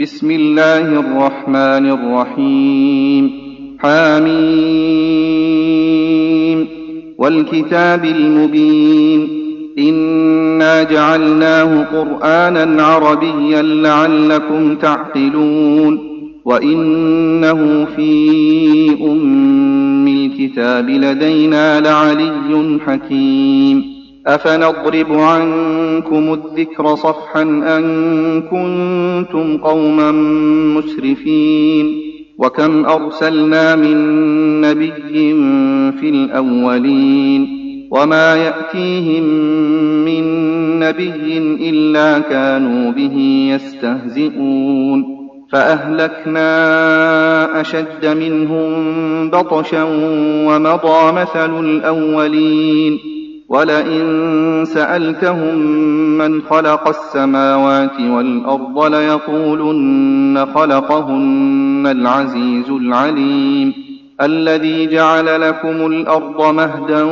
بسم الله الرحمن الرحيم. حميم والكتاب المبين. إنا جعلناه قرآنا عربيا لعلكم تعقلون. وإنه في أم الكتاب لدينا لعلي حكيم. أفنضرب عنكم الذكر صفحا أن كنتم قوما مسرفين. وكم أرسلنا من نبي في الأولين وما يأتيهم من نبي إلا كانوا به يستهزئون. فأهلكنا أشد منهم بطشا ومضى مثل الأولين. ولئن سألتهم من خلق السماوات والأرض ليقولن خلقهن العزيز العليم. الذي جعل لكم الأرض مهدا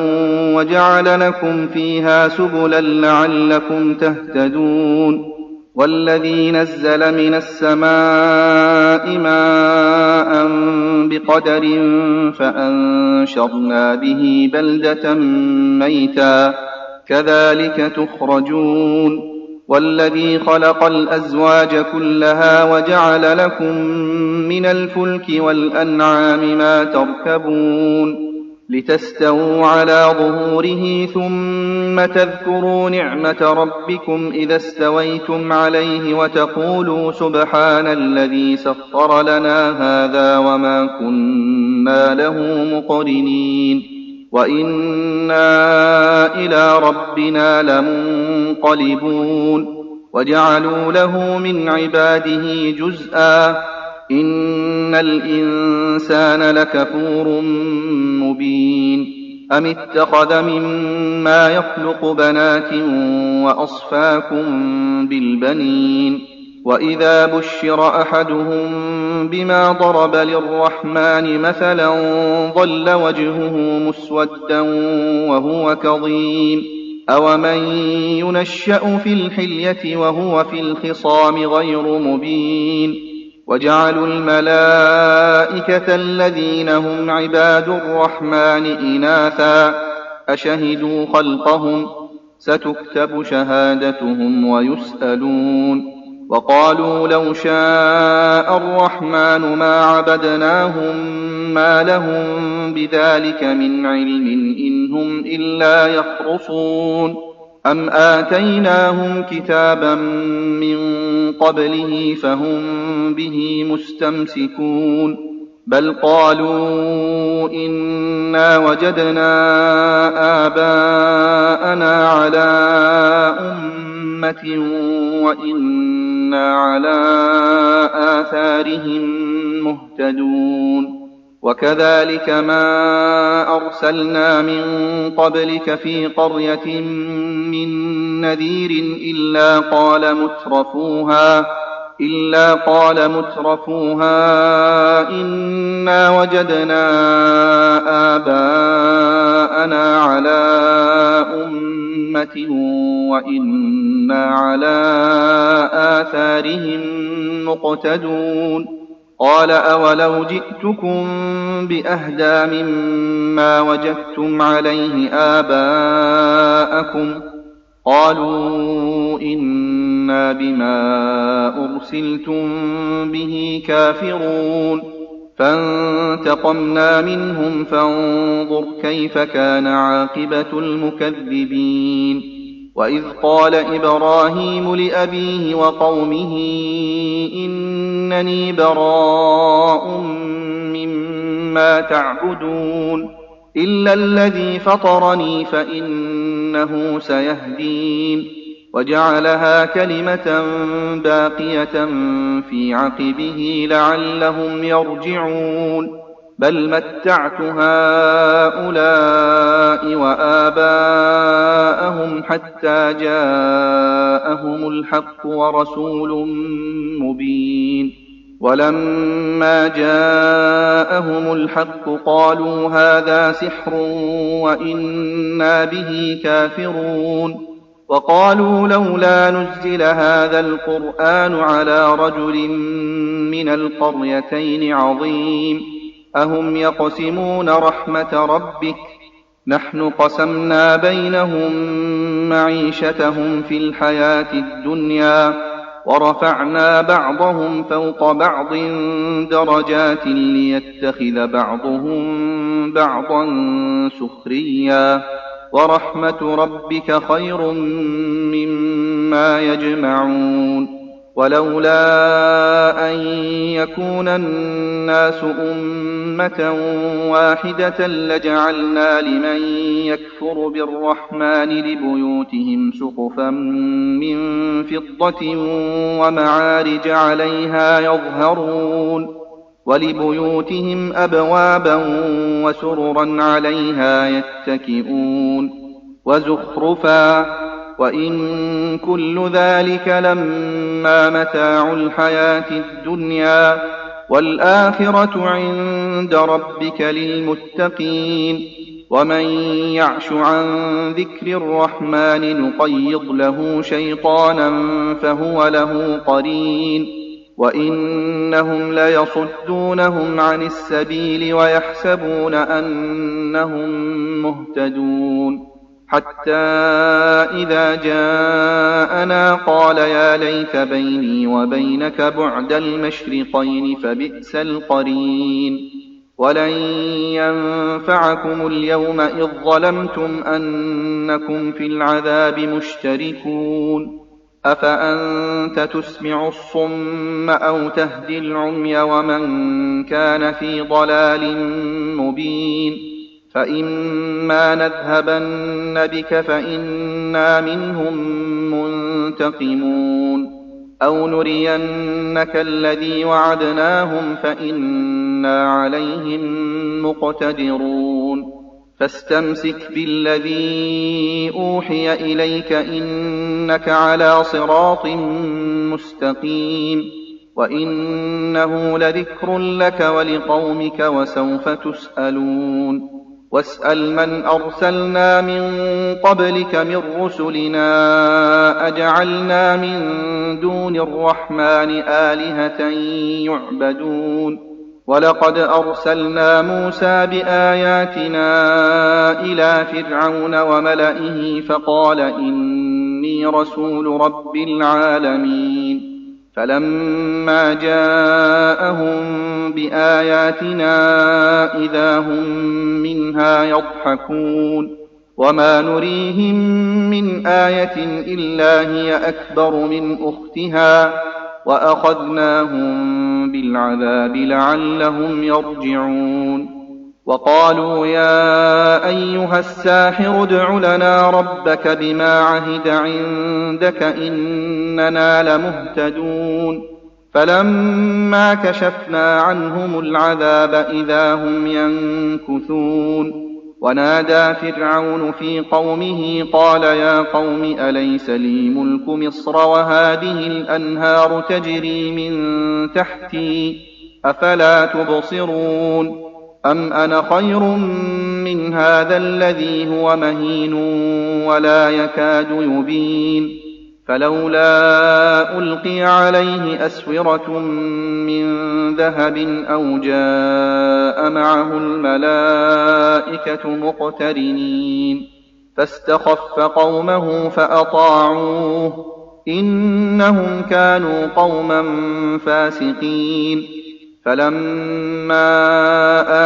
وجعل لكم فيها سبلا لعلكم تهتدون. والذي نزل من السماء ماء بقدر فأنشرنا به بلدة ميتا كذلك تخرجون. والذي خلق الأزواج كلها وجعل لكم من الفلك والأنعام ما تركبون لتستووا على ظهوره ثم تذكروا نعمة ربكم إذا استويتم عليه وتقولوا سبحان الذي سخر لنا هذا وما كنا له مقرنين وإنا إلى ربنا لمنقلبون. وجعلوا له من عباده جزءا إن الإنسان لكفور مبين. أم اتخذ مما يخلق بنات وأصفاكم بالبنين. وإذا بشر أحدهم بما ضرب للرحمن مثلا ظل وجهه مسودا وهو كظيم. أومن ينشأ في الحلية وهو في الخصام غير مبين. وجعلوا الملائكة الذين هم عباد الرحمن إناثا أشهدوا خلقهم ستكتب شهادتهم ويسألون. وقالوا لو شاء الرحمن ما عبدناهم ما لهم بذلك من علم إن هم إلا يخرصون. أم آتيناهم كتابا من قبله فهم به مستمسكون. بل قالوا إنا وجدنا آباءنا على أمة وإنا على آثارهم مهتدون. وكذلك ما أرسلنا من قبلك في قرية من نذير إلا قال مترفوها إنا وجدنا آباءنا على أمة وإنا على آثارهم مقتدون. قال أولو جئتكم بأهدى مما وجدتم عليه آباءكم قالوا إنا بما أرسلتم به كافرون. فانتقمنا منهم فانظر كيف كان عاقبة المكذبين. وإذ قال إبراهيم لأبيه وقومه إنني براء مما تعبدون إلا الذي فطرني فإنه سيهدين. وجعلها كلمة باقية في عقبه لعلهم يرجعون. بل متعت هؤلاء وآباءهم حتى جاءهم الحق ورسول مبين. ولما جاءهم الحق قالوا هذا سحر وإنا به كافرون. وقالوا لولا نزل هذا القرآن على رجل من القريتين عظيم أهم يقسمون رحمة ربك نحن قسمنا بينهم معيشتهم في الحياة الدنيا ورفعنا بعضهم فوق بعض درجات ليتخذ بعضهم بعضا سخريا ورحمة ربك خير مما يجمعون ولولا أن يكون الناس أمة واحدة لجعلنا لمن يكفر بالرحمن لبيوتهم سقفا من فضة ومعارج عليها يظهرون ولبيوتهم أبوابا وسررا عليها يتكئون وزخرفا وإن كل ذلك لما متاع الحياة الدنيا والآخرة عند ربك للمتقين ومن يعش عن ذكر الرحمن نقيض له شيطانا فهو له قرين وإنهم ليصدونهم عن السبيل ويحسبون أنهم مهتدون حتى إذا جاءنا قال يا ليت بيني وبينك بعد المشرقين فبئس القرين ولن ينفعكم اليوم إذ ظلمتم أنكم في العذاب مشتركون أفأنت تسمع الصم أو تهدي العمي ومن كان في ضلال مبين فإما نذهبن بك فإنا منهم منتقمون أو نرينك الذي وعدناهم فإنا عليهم مقتدرون فاستمسك بالذي أوحي إليك إنك على صراط مستقيم وإنه لذكر لك ولقومك وسوف تسألون واسأل من أرسلنا من قبلك من رسلنا أجعلنا من دون الرحمن آلهة يعبدون ولقد أرسلنا موسى بآياتنا إلى فرعون وملئه فقال إني رسول رب العالمين فلما جاءهم بآياتنا إذا هم منها يضحكون وما نريهم من آية إلا هي أكبر من أختها وأخذناهم بالعذاب لعلهم يرجعون وقالوا يا أيها الساحر ادع لنا ربك بما عهد عندك إننا لمهتدون فلما كشفنا عنهم العذاب إذا هم ينكثون ونادى فرعون في قومه قال يا قوم أليس لي ملك مصر وهذه الأنهار تجري من تحتي أفلا تبصرون أم أنا خير من هذا الذي هو مهين ولا يكاد يبين فلولا ألقي عليه أسورة من ذهب أو جاء معه الملائكة مقترنين فاستخف قومه فأطاعوه إنهم كانوا قوما فاسقين فلما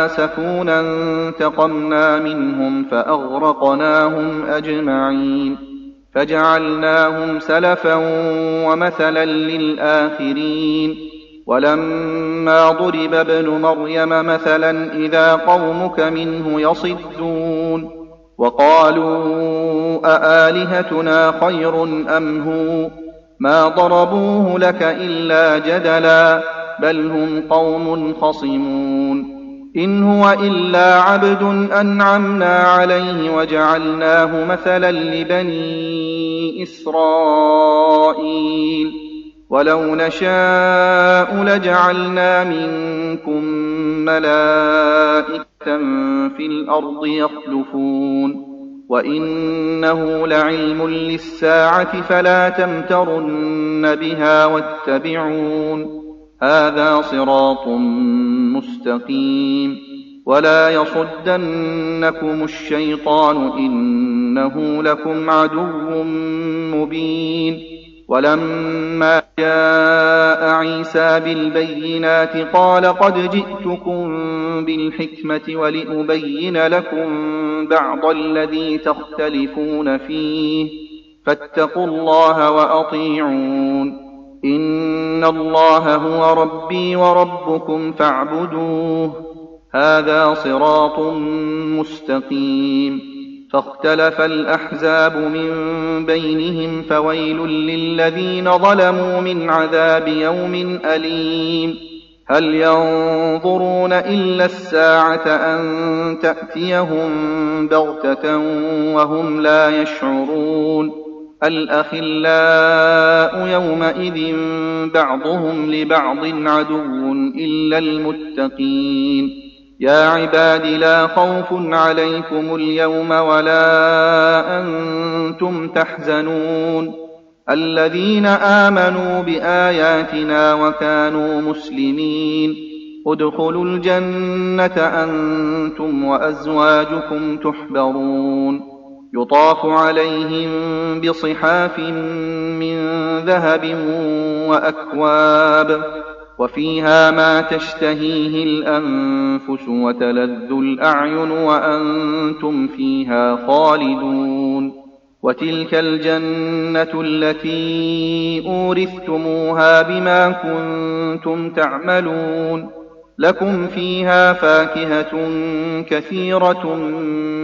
آسفونا انتقمنا منهم فأغرقناهم أجمعين فجعلناهم سلفا ومثلا للآخرين ولما ضرب ابن مريم مثلا إذا قومك منه يصدون وقالوا أآلهتنا خير أم هو ما ضربوه لك إلا جدلا بل هم قوم خصمون إن هو إلا عبد أنعمنا عليه وجعلناه مثلا لبني إسرائيل ولو نشاء لجعلنا منكم ملائكة في الأرض يخلفون وإنه لعلم للساعة فلا تمترن بها واتبعون هذا صراط مستقيم ولا يصدنكم الشيطان إنه لكم عدو مبين ولما جاء عيسى بالبينات قال قد جئتكم بالحكمة ولأبين لكم بعض الذي تختلفون فيه فاتقوا الله وأطيعون إن الله هو ربي وربكم فاعبدوه هذا صراط مستقيم فاختلف الأحزاب من بينهم فويل للذين ظلموا من عذاب يوم أليم هل ينظرون إلا الساعة أن تأتيهم بغتة وهم لا يشعرون الأخلاء يومئذ بعضهم لبعض عدو إلا المتقين يا عباد لا خوف عليكم اليوم ولا أنتم تحزنون الذين آمنوا بآياتنا وكانوا مسلمين ادخلوا الجنة أنتم وأزواجكم تحبرون يطاف عليهم بصحاف من ذهب وأكواب وفيها ما تشتهيه الأنفس وتلذ الأعين وأنتم فيها خالدون وتلك الجنة التي أورثتموها بما كنتم تعملون لكم فيها فاكهة كثيرة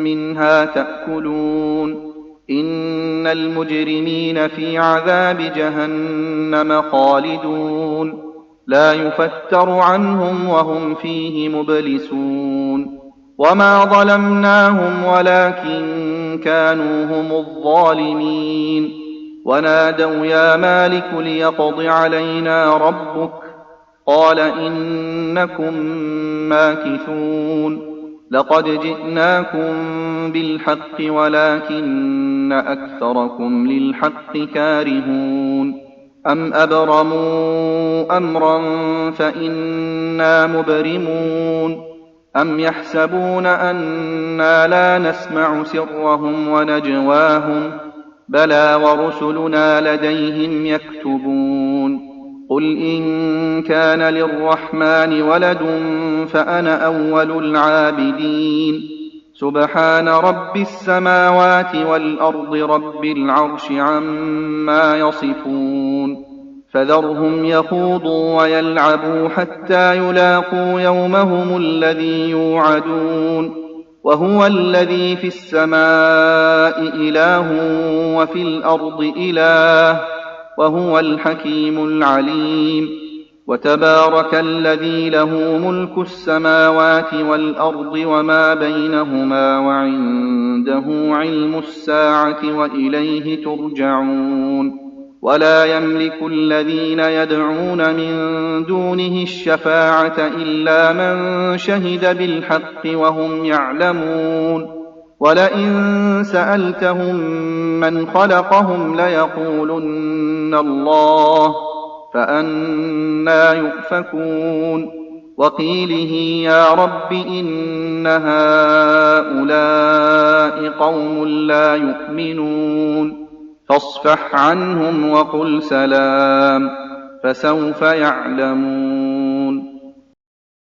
منها تأكلون إن المجرمين في عذاب جهنم خالدون لا يفتر عنهم وهم فيه مبلسون وما ظلمناهم ولكن كانوا هم الظالمين ونادوا يا مالك ليقض علينا ربك قال إنكم ماكثون لقد جئناكم بالحق ولكن أكثركم للحق كارهون أم أبرموا أمرا فإنا مبرمون أم يحسبون أنا لا نسمع سرهم ونجواهم بلى ورسلنا لديهم يكتبون قل إن كان للرحمن ولد فأنا أول العابدين سبحان رب السماوات والأرض رب العرش عما يصفون فذرهم يخوضوا ويلعبوا حتى يلاقوا يومهم الذي يوعدون وهو الذي في السماء إله وفي الأرض إله وهو الحكيم العليم وتبارك الذي له ملك السماوات والأرض وما بينهما وعنده علم الساعة وإليه ترجعون ولا يملك الذين يدعون من دونه الشفاعة إلا من شهد بالحق وهم يعلمون ولئن سألتهم من خلقهم ليقولن الله فأنى يؤفكون وقيله يا رب إن هؤلاء قوم لا يؤمنون فاصفح عنهم وقل سلام فسوف يعلمون